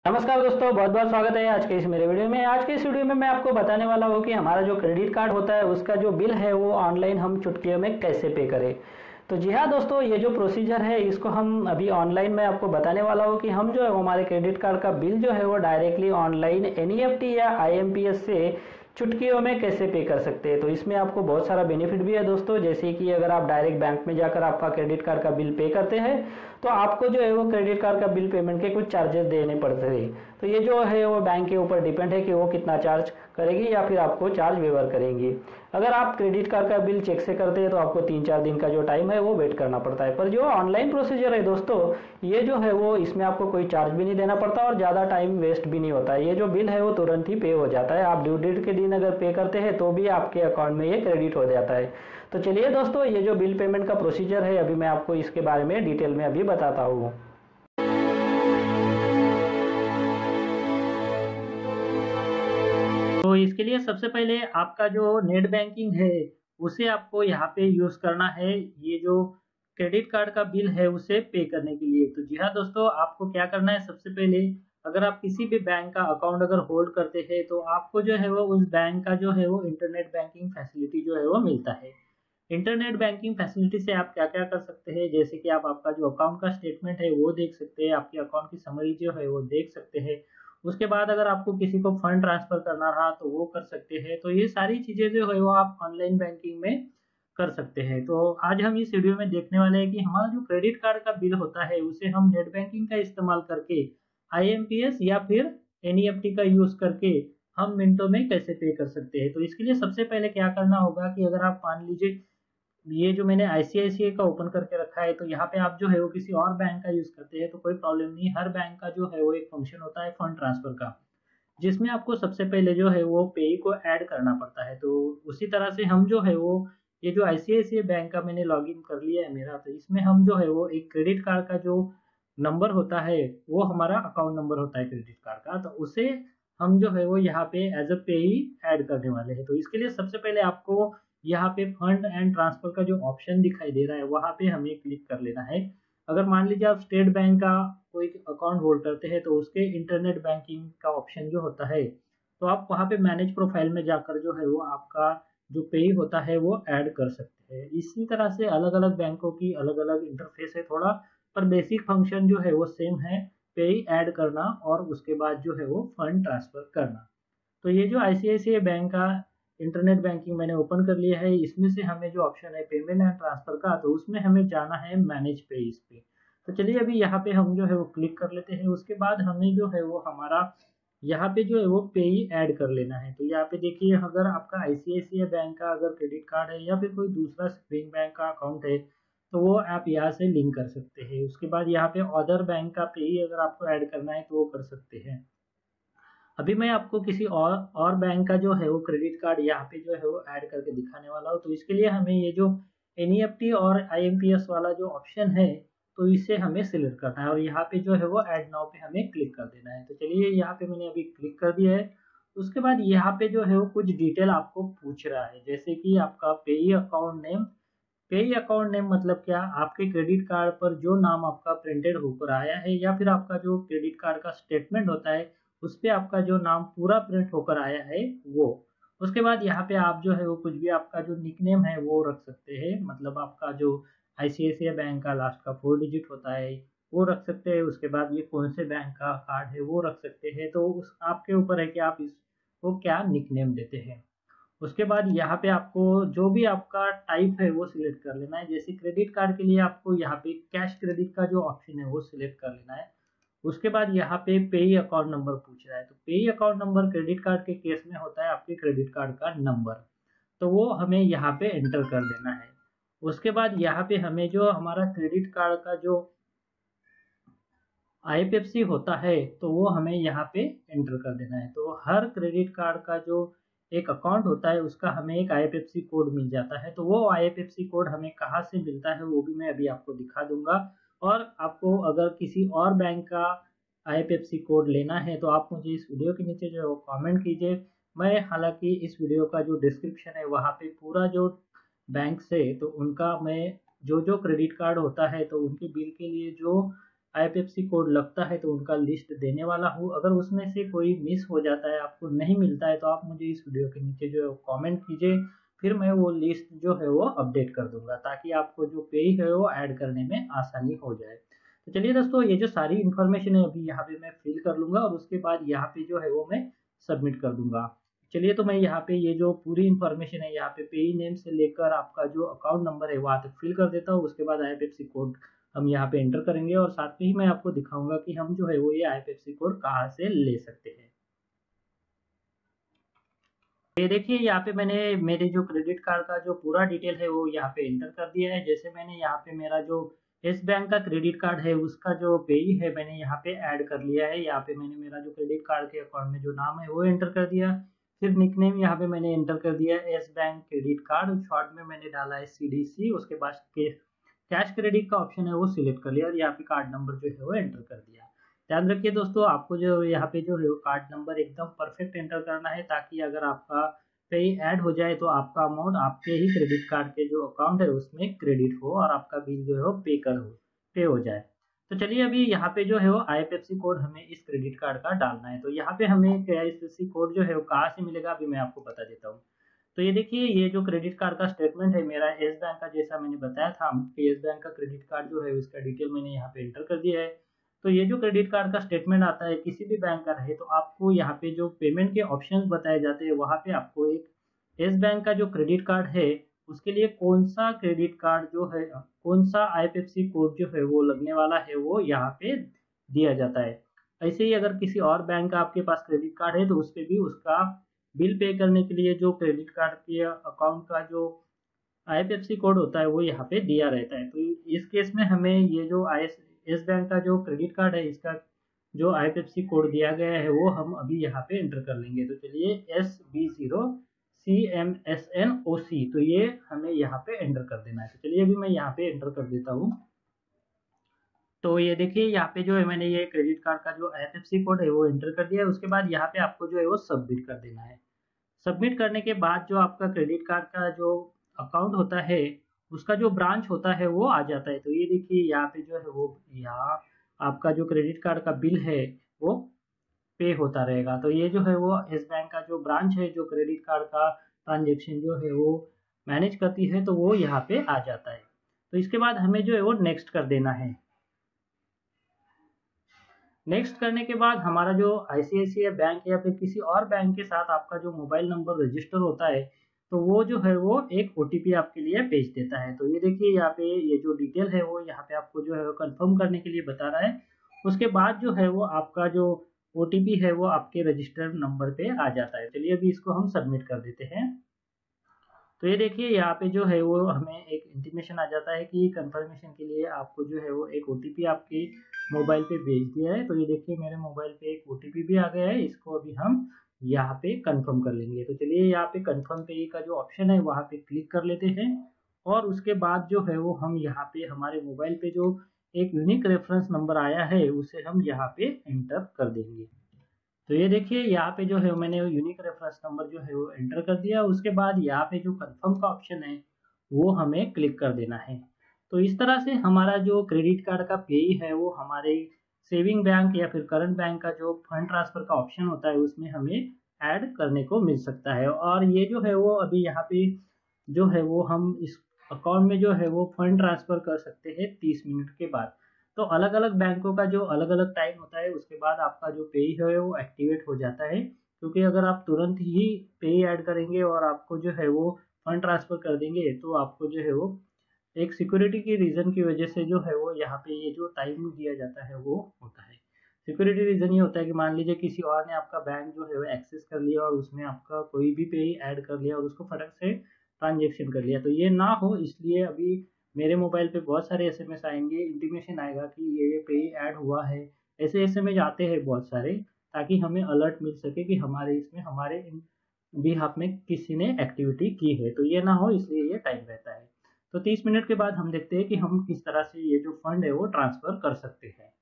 नमस्कार दोस्तों, बहुत बहुत स्वागत है आज के इस मेरे वीडियो में। आज के इस वीडियो में मैं आपको बताने वाला हूँ कि हमारा जो क्रेडिट कार्ड होता है उसका जो बिल है वो ऑनलाइन हम चुटकियों में कैसे पे करें। तो जी हाँ दोस्तों, ये जो प्रोसीजर है इसको हम अभी ऑनलाइन में आपको बताने वाला हूँ कि हम जो है हमारे क्रेडिट कार्ड का बिल जो है वो डायरेक्टली ऑनलाइन एनईएफटी या आईएमपीएस से चुटकियों में कैसे पे कर सकते हैं। तो इसमें आपको बहुत सारा बेनिफिट भी है दोस्तों, जैसे कि अगर आप डायरेक्ट बैंक में जाकर आपका क्रेडिट कार्ड का बिल पे करते हैं तो आपको जो है वो क्रेडिट कार्ड का बिल पेमेंट के कुछ चार्जेस देने पड़ते हैं। तो ये जो है वो बैंक के ऊपर डिपेंड है कि वो कितना चार्ज करेगी या फिर आपको चार्ज वेवर करेंगी। अगर आप क्रेडिट कार्ड का बिल चेक से करते हैं तो आपको 3-4 दिन का जो टाइम है वो वेट करना पड़ता है। पर जो ऑनलाइन प्रोसीजर है दोस्तों, ये जो है वो इसमें आपको कोई चार्ज भी नहीं देना पड़ता और ज़्यादा टाइम वेस्ट भी नहीं होता है। ये जो बिल है वो तुरंत ही पे हो जाता है। आप ड्यू डेट के दिन अगर पे करते हैं तो भी आपके अकाउंट में ये क्रेडिट हो जाता है। तो चलिए दोस्तों, ये जो बिल पेमेंट का प्रोसीजर है अभी मैं आपको इसके बारे में डिटेल में अभी बताता हूँ। तो इसके लिए सबसे पहले आपका जो नेट बैंकिंग है उसे आपको यहाँ पे यूज करना है, ये जो क्रेडिट कार्ड का बिल है उसे पे करने के लिए। तो जी हाँ दोस्तों, आपको क्या करना है, सबसे पहले अगर आप किसी भी बैंक का अकाउंट अगर होल्ड करते हैं तो आपको जो है वो उस बैंक का जो है वो इंटरनेट बैंकिंग फैसिलिटी जो है वो मिलता है। इंटरनेट बैंकिंग फैसिलिटी से आप क्या क्या कर सकते हैं, जैसे कि आप आपका जो अकाउंट का स्टेटमेंट है वो देख सकते हैं, आपके अकाउंट की समरी जो है वो देख सकते हैं। उसके बाद अगर आपको किसी को फंड ट्रांसफर करना रहा तो वो कर सकते हैं। तो ये सारी चीजें जो है वो आप ऑनलाइन बैंकिंग में कर सकते हैं। तो आज हम इस वीडियो में देखने वाले हैं कि हमारा जो क्रेडिट कार्ड का बिल होता है उसे हम नेट बैंकिंग का इस्तेमाल करके आईएमपीएस या फिर एनईएफटी का यूज करके हम मिनटों में कैसे पे कर सकते हैं। तो इसके लिए सबसे पहले क्या करना होगा कि अगर आप मान लीजिए ये जो मैंने आईसीआईसीआई का ओपन करके रखा है तो यहाँ पे आप जो है वो किसी और बैंक का यूज करते हैं तो कोई प्रॉब्लम नहीं। हर बैंक का जो है वो एक फंक्शन होता है फंड ट्रांसफर का, जिसमें आपको सबसे पहले जो है वो पेई को ऐड करना पड़ता है। तो उसी तरह से हम जो है वो ये जो आईसीआईसीआई बैंक का मैंने लॉगिन कर लिया है मेरा, तो इसमें हम जो है वो एक क्रेडिट कार्ड का जो नंबर होता है वो हमारा अकाउंट नंबर होता है क्रेडिट कार्ड का, तो उसे हम जो है वो यहाँ पे एज अ पेई ऐड करने वाले हैं। तो इसके लिए सबसे पहले आपको यहाँ पे फंड एंड ट्रांसफर का जो ऑप्शन दिखाई दे रहा है वहां पे हमें क्लिक कर लेना है। अगर मान लीजिए आप स्टेट बैंक का कोई अकाउंट होल्ड करते हैं तो उसके इंटरनेट बैंकिंग का ऑप्शन जो होता है तो आप वहां पे मैनेज प्रोफाइल में जाकर जो है वो आपका जो पे होता है वो ऐड कर सकते हैं। इसी तरह से अलग अलग बैंकों की अलग अलग इंटरफेस है थोड़ा, पर बेसिक फंक्शन जो है वो सेम है, पे ऐड करना और उसके बाद जो है वो फंड ट्रांसफर करना। तो ये जो आईसीआईसीआई बैंक का इंटरनेट बैंकिंग मैंने ओपन कर लिया है, इसमें से हमें जो ऑप्शन है पेमेंट एंड ट्रांसफर का, तो उसमें हमें जाना है मैनेज पे इस पे। तो चलिए अभी यहाँ पे हम जो है वो क्लिक कर लेते हैं। उसके बाद हमें जो है वो हमारा यहाँ पे जो है वो पे ही ऐड कर लेना है। तो यहाँ पे देखिए, अगर आपका आईसीआईसीआई बैंक का अगर क्रेडिट कार्ड है या फिर कोई दूसरा स्प्रिंग बैंक का अकाउंट है तो वो आप यहाँ से लिंक कर सकते हैं। उसके बाद यहाँ पे अदर बैंक का पे ही अगर आपको ऐड करना है तो वो कर सकते हैं। अभी मैं आपको किसी और बैंक का जो है वो क्रेडिट कार्ड यहाँ पे जो है वो ऐड करके दिखाने वाला हूँ। तो इसके लिए हमें ये जो एनईएफटी और आईएमपीएस वाला जो ऑप्शन है तो इसे हमें सिलेक्ट करना है और यहाँ पे जो है वो ऐड नाउ पे हमें क्लिक कर देना है। तो चलिए यहाँ पे मैंने अभी क्लिक कर दिया है। उसके बाद यहाँ पे जो है वो कुछ डिटेल आपको पूछ रहा है, जैसे कि आपका पेई अकाउंट नेम। पेई अकाउंट नेम मतलब क्या, आपके क्रेडिट कार्ड पर जो नाम आपका प्रिंटेड होकर आया है या फिर आपका जो क्रेडिट कार्ड का स्टेटमेंट होता है उस पे आपका जो नाम पूरा प्रिंट होकर आया है वो। उसके बाद यहाँ पे आप जो है वो कुछ भी आपका जो निकनेम है वो रख सकते हैं, मतलब आपका जो आईसीआईसीआई बैंक का लास्ट का 4 डिजिट होता है वो रख सकते हैं। उसके बाद ये कौन से बैंक का कार्ड है वो रख सकते हैं। तो उस आपके ऊपर है कि आप इसको क्या निकनेम देते हैं। उसके बाद यहाँ पे आपको जो भी आपका टाइप है वो सिलेक्ट कर लेना है। जैसे क्रेडिट कार्ड के लिए आपको यहाँ पे कैश क्रेडिट का जो ऑप्शन है वो सिलेक्ट कर लेना है। उसके बाद यहाँ पे पेई अकाउंट नंबर पूछ रहा है, तो पेई अकाउंट नंबर क्रेडिट कार्ड के केस में होता है आपके क्रेडिट कार्ड का नंबर, तो वो हमें यहाँ पे एंटर कर देना है। उसके बाद यहाँ पे हमें जो हमारा क्रेडिट कार्ड का जो आईपीएफसी होता है तो वो हमें यहाँ पे एंटर कर देना है। तो हर क्रेडिट कार्ड का जो एक अकाउंट होता है उसका हमें एक आईपीएफसी कोड मिल जाता है। तो वो आईपीएफसी कोड हमें कहाँ से मिलता है वो भी मैं अभी आपको दिखा दूंगा। और आपको अगर किसी और बैंक का आईपीएफसी कोड लेना है तो आप मुझे इस वीडियो के नीचे जो है वो कॉमेंट कीजिए। मैं हालांकि इस वीडियो का जो डिस्क्रिप्शन है वहाँ पे पूरा जो बैंक से तो उनका मैं जो जो क्रेडिट कार्ड होता है तो उनके बिल के लिए जो आईएफएससी कोड लगता है तो उनका लिस्ट देने वाला हूँ। अगर उसमें से कोई मिस हो जाता है, आपको नहीं मिलता है, तो आप मुझे इस वीडियो के नीचे जो कमेंट कीजिए, फिर मैं वो लिस्ट जो है वो अपडेट कर दूंगा, ताकि आपको जो पे है वो ऐड करने में आसानी हो जाए। तो चलिए दोस्तों, ये जो सारी इन्फॉर्मेशन है अभी यहाँ पे मैं फिल कर लूंगा और उसके बाद यहाँ पे जो है वो मैं सबमिट कर दूंगा। चलिए, तो मैं यहाँ पे ये जो पूरी इन्फॉर्मेशन है यहाँ पे पेई नेम से लेकर आपका जो अकाउंट नंबर है वहाँ तक फिल कर देता हूँ। उसके बाद आईएफएससी कोड हम यहाँ पे एंटर करेंगे और साथ में ही मैं आपको दिखाऊंगा कि हम जो है वो ये आईएफएससी कोड कहाँ से ले सकते हैं। ये देखिए, यहाँ पे मैंने मेरे जो क्रेडिट कार्ड का जो पूरा डिटेल है वो यहाँ पे एंटर कर दिया है। जैसे मैंने यहाँ पे मेरा जो येस बैंक का क्रेडिट कार्ड है उसका जो पेई है मैंने यहाँ पे ऐड कर लिया है। यहाँ पे मैंने मेरा जो क्रेडिट कार्ड के अकाउंट में जो नाम है वो एंटर कर दिया। फिर निकनेम यहाँ पे मैंने एंटर कर दिया yes bank credit card, short में मैंने डाला है CDC। उसके बाद कैश क्रेडिट का ऑप्शन है वो सिलेक्ट कर लिया और यहाँ पे कार्ड नंबर जो है वो एंटर कर दिया। ध्यान रखिए दोस्तों, आपको जो यहाँ पे जो है वो कार्ड नंबर एकदम परफेक्ट एंटर करना है, ताकि अगर आपका पे ऐड हो जाए तो आपका अमाउंट आपके ही क्रेडिट कार्ड के जो अकाउंट है उसमें क्रेडिट हो और आपका बिल जो है वो पे हो जाए। तो चलिए, अभी यहाँ पे जो है वो आईएफएससी कोड हमें इस क्रेडिट कार्ड का डालना है। तो यहाँ पे हमें आईएफएससी कोड जो है वो कहाँ से मिलेगा, अभी मैं आपको बता देता हूँ। तो ये देखिए, ये जो क्रेडिट कार्ड का स्टेटमेंट है मेरा येस बैंक का, जैसा मैंने बताया था कि येस बैंक का क्रेडिट कार्ड जो है उसका डिटेल मैंने यहाँ पे एंटर कर दिया है। तो ये जो क्रेडिट कार्ड का स्टेटमेंट आता है किसी भी बैंक का रहे, तो आपको यहाँ पे जो पेमेंट के ऑप्शंस बताए जाते हैं वहाँ पे आपको एक येस बैंक का जो क्रेडिट कार्ड है उसके लिए कौन सा क्रेडिट कार्ड जो है, कौन सा आईएफएससी कोड जो है वो लगने वाला है वो यहाँ पे दिया जाता है। ऐसे ही अगर किसी और बैंक का आपके पास क्रेडिट कार्ड है तो उस पे भी उसका बिल पे करने के लिए जो क्रेडिट कार्ड के अकाउंट का जो आईएफएससी कोड होता है वो यहाँ पे दिया रहता है। तो इस केस में हमें ये जो येस बैंक का जो क्रेडिट कार्ड है इसका जो आईएफएससी कोड दिया गया है वो हम अभी यहाँ पे एंटर कर लेंगे। तो चलिए, SB0CMSNOC, तो ये हमें यहाँ पे एंटर कर देना है। तो चलिए, अभी मैं यहाँ पे एंटर कर देता हूँ। तो ये देखिए, यहाँ पे जो है मैंने ये क्रेडिट कार्ड का जो आईएफएससी कोड है वो एंटर कर दिया है। उसके बाद यहाँ पे आपको जो है वो सबमिट कर देना है। सबमिट करने के बाद जो आपका क्रेडिट कार्ड का जो अकाउंट होता है उसका जो ब्रांच होता है वो आ जाता है। तो ये देखिए, यहाँ पे जो है वो यहाँ आपका जो क्रेडिट कार्ड का बिल है वो पे होता रहेगा। तो ये जो है वो येस बैंक का जो ब्रांच है जो क्रेडिट कार्ड का ट्रांजेक्शन जो है वो मैनेज करती है, तो वो यहाँ पे आ जाता है। तो इसके बाद हमें जो है वो नेक्स्ट कर देना है। नेक्स्ट करने के बाद हमारा जो आईसीआईसीआई बैंक या फिर किसी और बैंक के साथ आपका जो मोबाइल नंबर रजिस्टर होता है तो वो जो है वो एक ओटीपी आपके लिए भेज देता है। तो ये देखिए, यहाँ पे ये जो डिटेल है वो यहाँ पे आपको जो है वो कंफर्म करने के लिए बता रहा है। उसके बाद जो है वो आपका जो ओटीपी है वो आपके रजिस्टर्ड नंबर पे आ जाता है। चलिए, अभी इसको हम सबमिट कर देते हैं। तो ये देखिए, यहाँ पे जो है वो हमें एक इंटीमेशन आ जाता है कि कंफर्मेशन के लिए आपको जो है वो एक ओटीपी आपके मोबाइल पे भेज दिया है। तो ये देखिए, मेरे मोबाइल पे एक ओटीपी भी आ गया है, इसको अभी हम यहाँ पे कंफर्म कर लेंगे। तो चलिए, यहाँ पे कंफर्म पे का जो ऑप्शन है वहाँ पे क्लिक कर लेते हैं और उसके बाद जो है वो हम यहाँ पे हमारे मोबाइल पे जो एक यूनिक रेफरेंस नंबर आया है उसे हम यहाँ पे एंटर कर देंगे। तो ये देखिए, यहाँ पे जो है मैंने यूनिक रेफरेंस नंबर जो है वो एंटर कर दिया। उसके बाद यहाँ पे जो कंफर्म का ऑप्शन है वो हमें क्लिक कर देना है। तो इस तरह से हमारा जो क्रेडिट कार्ड का पे है वो हमारे सेविंग बैंक या फिर करंट बैंक का जो फंड ट्रांसफर का ऑप्शन होता है उसमें हमें ऐड करने को मिल सकता है। और ये जो है वो अभी यहाँ पे जो है वो हम इस अकाउंट में जो है वो फंड ट्रांसफर कर सकते हैं 30 मिनट के बाद। तो अलग अलग बैंकों का जो अलग अलग टाइम होता है उसके बाद आपका जो पे है वो एक्टिवेट हो जाता है, क्योंकि अगर आप तुरंत ही पे ऐड करेंगे और आपको जो है वो फंड ट्रांसफर कर देंगे तो आपको जो है वो एक सिक्योरिटी की रीजन की वजह से जो है वो यहाँ पे ये जो टाइम दिया जाता है वो होता है। सिक्योरिटी रीजन ये होता है कि मान लीजिए किसी और ने आपका बैंक जो है वो एक्सेस कर लिया और उसमें आपका कोई भी पे ऐड कर लिया और उसको फटक से ट्रांजेक्शन कर लिया, तो ये ना हो इसलिए अभी मेरे मोबाइल पे बहुत सारे एसएमएस आएंगे, इंटीमेशन आएगा कि ये पे ऐड हुआ है। ऐसे एसएमएस आते हैं बहुत सारे, ताकि हमें अलर्ट मिल सके कि हमारे इसमें हमारे बिहाफ में किसी ने एक्टिविटी की है। तो ये ना हो इसलिए ये टाइम रहता है। तो 30 मिनट के बाद हम देखते हैं कि हम किस तरह से ये जो फंड है वो ट्रांसफर कर सकते हैं।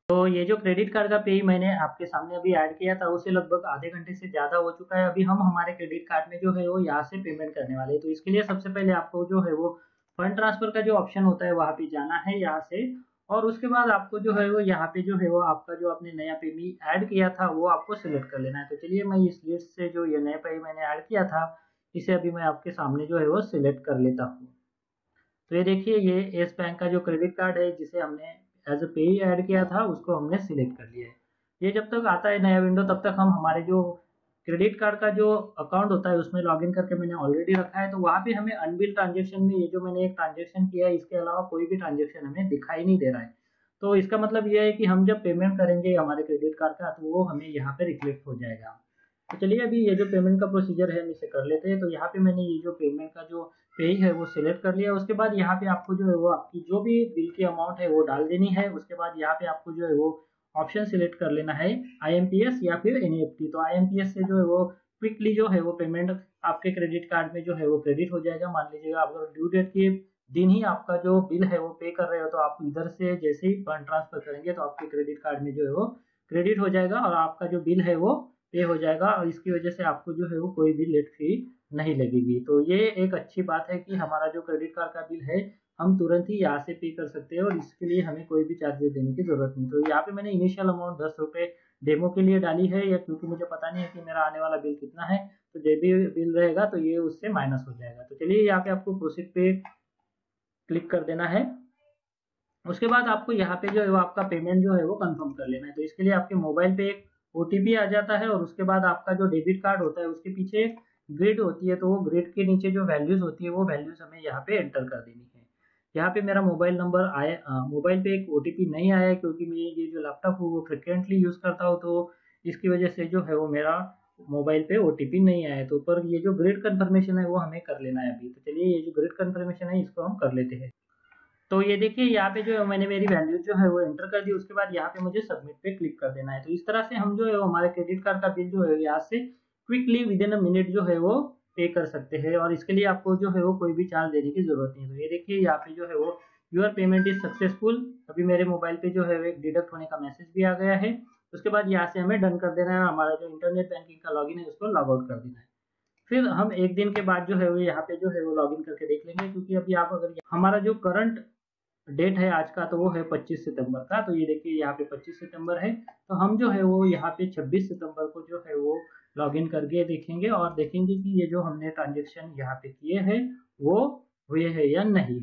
तो ये जो क्रेडिट कार्ड का पे मैंने आपके सामने अभी ऐड किया था उसे लगभग आधे घंटे से ज़्यादा हो चुका है। अभी हम हमारे क्रेडिट कार्ड में जो है वो यहाँ से पेमेंट करने वाले हैं। तो इसके लिए सबसे पहले आपको जो है वो फंड ट्रांसफर का जो ऑप्शन होता है वहाँ पे जाना है यहाँ से, और उसके बाद आपको जो है वो यहाँ पे जो है वो आपका जो आपने नया पेमी ऐड किया था वो आपको सिलेक्ट कर लेना है। तो चलिए मैं इस लिस्ट से जो ये नया पे मैंने ऐड किया था इसे अभी मैं आपके सामने जो है वो सिलेक्ट कर लेता हूँ। तो ये देखिए ये येस बैंक का जो क्रेडिट कार्ड है जिसे हमने एज अ पे ऐड किया था उसको हमने सिलेक्ट कर लिया है। ये जब तक आता है नया विंडो तब तक हम हमारे जो क्रेडिट कार्ड का जो अकाउंट होता है उसमें लॉगिन करके मैंने ऑलरेडी रखा है, तो वहाँ पे हमें अनबिल ट्रांजेक्शन में ये जो मैंने एक ट्रांजेक्शन किया है इसके अलावा कोई भी ट्रांजेक्शन हमें दिखाई नहीं दे रहा है। तो इसका मतलब ये है कि हम जब पेमेंट करेंगे हमारे क्रेडिट कार्ड का तो वो हमें यहाँ पे रिफ्लेक्ट हो जाएगा। तो चलिए अभी ये जो पेमेंट का प्रोसीजर है हम इसे कर लेते हैं। तो यहाँ पे मैंने ये जो पेमेंट का जो पे है वो सिलेक्ट कर लिया। उसके बाद यहाँ पे आपको जो है वो आपकी जो भी बिल की अमाउंट है वो डाल देनी है। उसके बाद यहाँ पे आपको जो है वो ऑप्शन सिलेक्ट कर लेना है IMPS या फिर NEFT। तो IMPS से जो है वो क्विकली जो है वो पेमेंट आपके क्रेडिट कार्ड में जो है वो क्रेडिट हो जाएगा। मान लीजिएगा आप अगर ड्यू डेट के दिन ही आपका जो बिल है वो पे कर रहे हो तो आप इधर से जैसे ही फंड ट्रांसफर करेंगे तो आपके क्रेडिट कार्ड में जो है वो क्रेडिट हो जाएगा और आपका जो बिल है वो पे हो जाएगा, और इसकी वजह से आपको जो है वो कोई भी लेट फी नहीं लगेगी। तो ये एक अच्छी बात है कि हमारा जो क्रेडिट कार्ड का बिल है हम तुरंत ही यहाँ से पे कर सकते हैं और इसके लिए हमें कोई भी चार्जेस देने की जरूरत नहीं। तो यहाँ पे मैंने इनिशियल अमाउंट 10 रुपये डेमो के लिए डाली है, या क्योंकि मुझे पता नहीं है कि मेरा आने वाला बिल कितना है, तो जो भी बिल रहेगा तो ये उससे माइनस हो जाएगा। तो चलिए यहाँ पे आपको प्रोसीड पे क्लिक कर देना है। उसके बाद आपको यहाँ पे जो है वो आपका पेमेंट जो है वो कंफर्म कर लेना है। तो इसके लिए आपके मोबाइल पे एक OTP आ जाता है और उसके बाद आपका जो डेबिट कार्ड होता है उसके पीछे एक ग्रिड होती है, तो वो ग्रिड के नीचे जो वैल्यूज होती है वो वैल्यूज हमें यहाँ पे एंटर कर देनी है। यहाँ पे मेरा मोबाइल नंबर आया, मोबाइल पे एक OTP नहीं आया है क्योंकि मैं ये जो लैपटॉप हूँ वो फ्रिक्वेंटली यूज करता हूँ, तो इसकी वजह से जो है वो मेरा मोबाइल पे OTP नहीं आया है। तो पर ये जो ग्रिड कंफर्मेशन है वो हमें कर लेना है अभी। तो चलिए ये जो ग्रिड कंफर्मेशन है इसको हम कर लेते हैं। तो ये देखिए यहाँ पे जो है मैंने मेरी वैल्यू जो है वो एंटर कर दी। उसके बाद यहाँ पे मुझे सबमिट पे क्लिक कर देना है। तो इस तरह से हम जो है हमारे क्रेडिट कार्ड का बिल जो है यहाँ से quickly with in a minute जो है वो पे कर सकते हैं, और इसके लिए आपको जो है वो कोई भी चार्ज देने की जरूरत नहीं है। तो ये देखिए यहाँ पे जो है वो यूर पेमेंट इज सक्सेसफुल, अभी मेरे मोबाइल पे जो है एक डिडक्ट होने का मैसेज भी आ गया है। उसके बाद यहाँ से हमें डन कर देना है, हमारा जो इंटरनेट बैंकिंग का लॉगिन है उसको लॉग आउट कर देना है। फिर हम एक दिन के बाद जो है वो यहाँ पे जो है वो लॉगिन करके देख लेंगे, क्योंकि अभी आप अगर हमारा जो करंट डेट है आज का तो वो है 25 सितंबर का। तो ये देखिए यहाँ पे 25 सितंबर है, तो हम जो है वो यहाँ पे 26 सितंबर को जो है वो लॉगिन करके देखेंगे और देखेंगे कि ये जो हमने ट्रांजेक्शन यहाँ पे किए हैं वो हुए हैं या नहीं।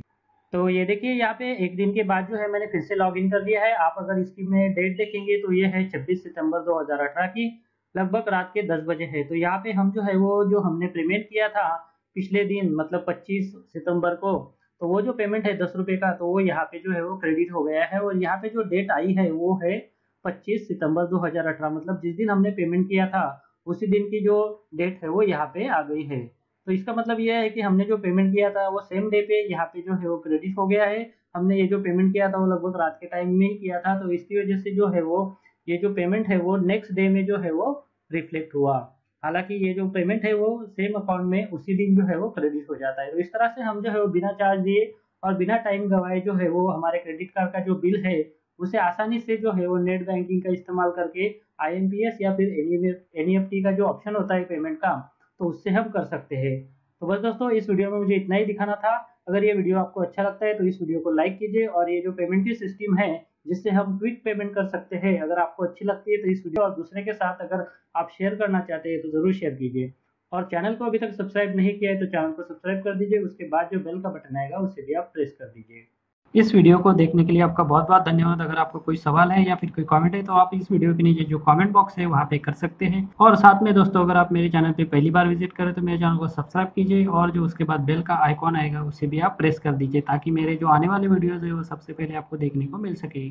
तो ये देखिए यहाँ पे एक दिन के बाद जो है मैंने फिर से लॉगिन कर लिया है। आप अगर इसकी में डेट देखेंगे तो ये है 26 सितंबर 2018 की लगभग रात के 10 बजे है। तो यहाँ पे हम जो है वो जो हमने पेमेंट किया था पिछले दिन मतलब 25 सितंबर को, तो वो जो पेमेंट है 10 रुपये का, तो वो यहाँ पे जो है वो क्रेडिट हो गया है। और यहाँ पे जो डेट आई है वो है 25 सितंबर 2018, मतलब जिस दिन हमने पेमेंट किया था उसी दिन की जो डेट है वो यहाँ पे आ गई है। तो इसका मतलब यह है कि हमने जो पेमेंट किया था वो सेम डे पे यहाँ पे जो है वो क्रेडिट हो गया है। हमने ये जो पेमेंट किया था वो लगभग रात के टाइम में ही किया था, तो इसकी वजह से जो है वो ये जो पेमेंट है वो नेक्स्ट डे में जो है वो रिफ्लेक्ट हुआ। हालांकि ये जो पेमेंट है वो सेम अकाउंट में उसी दिन जो है वो क्रेडिट हो जाता है। तो इस तरह से हम जो है वो बिना चार्ज दिए और बिना टाइम गवाए जो है वो हमारे क्रेडिट कार्ड का जो बिल है उसे आसानी से जो है वो नेट बैंकिंग का इस्तेमाल करके IMPS या फिर NEFT का जो ऑप्शन होता है पेमेंट का, तो उससे हम कर सकते हैं। तो बस दोस्तों इस वीडियो में मुझे इतना ही दिखाना था। अगर ये वीडियो आपको अच्छा लगता है तो इस वीडियो को लाइक कीजिए, और ये जो पेमेंट की सिस्टम है जिससे हम क्विक पेमेंट कर सकते हैं, अगर आपको अच्छी लगती है तो इस वीडियो और दूसरे के साथ अगर आप शेयर करना चाहते हैं तो जरूर शेयर कीजिए। और चैनल को अभी तक सब्सक्राइब नहीं किया है तो चैनल को सब्सक्राइब कर दीजिए। उसके बाद जो बेल का बटन आएगा उसे भी आप प्रेस कर दीजिए। इस वीडियो को देखने के लिए आपका बहुत बहुत धन्यवाद। अगर आपको कोई सवाल है या फिर कोई कमेंट है तो आप इस वीडियो के नीचे जो कमेंट बॉक्स है वहाँ पे कर सकते हैं। और साथ में दोस्तों अगर आप मेरे चैनल पे पहली बार विजिट करें तो मेरे चैनल को सब्सक्राइब कीजिए, और जो उसके बाद बेल का आइकॉन आएगा उसे भी आप प्रेस कर दीजिए ताकि मेरे जो आने वाले वीडियोज़ है वो सबसे पहले आपको देखने को मिल सके।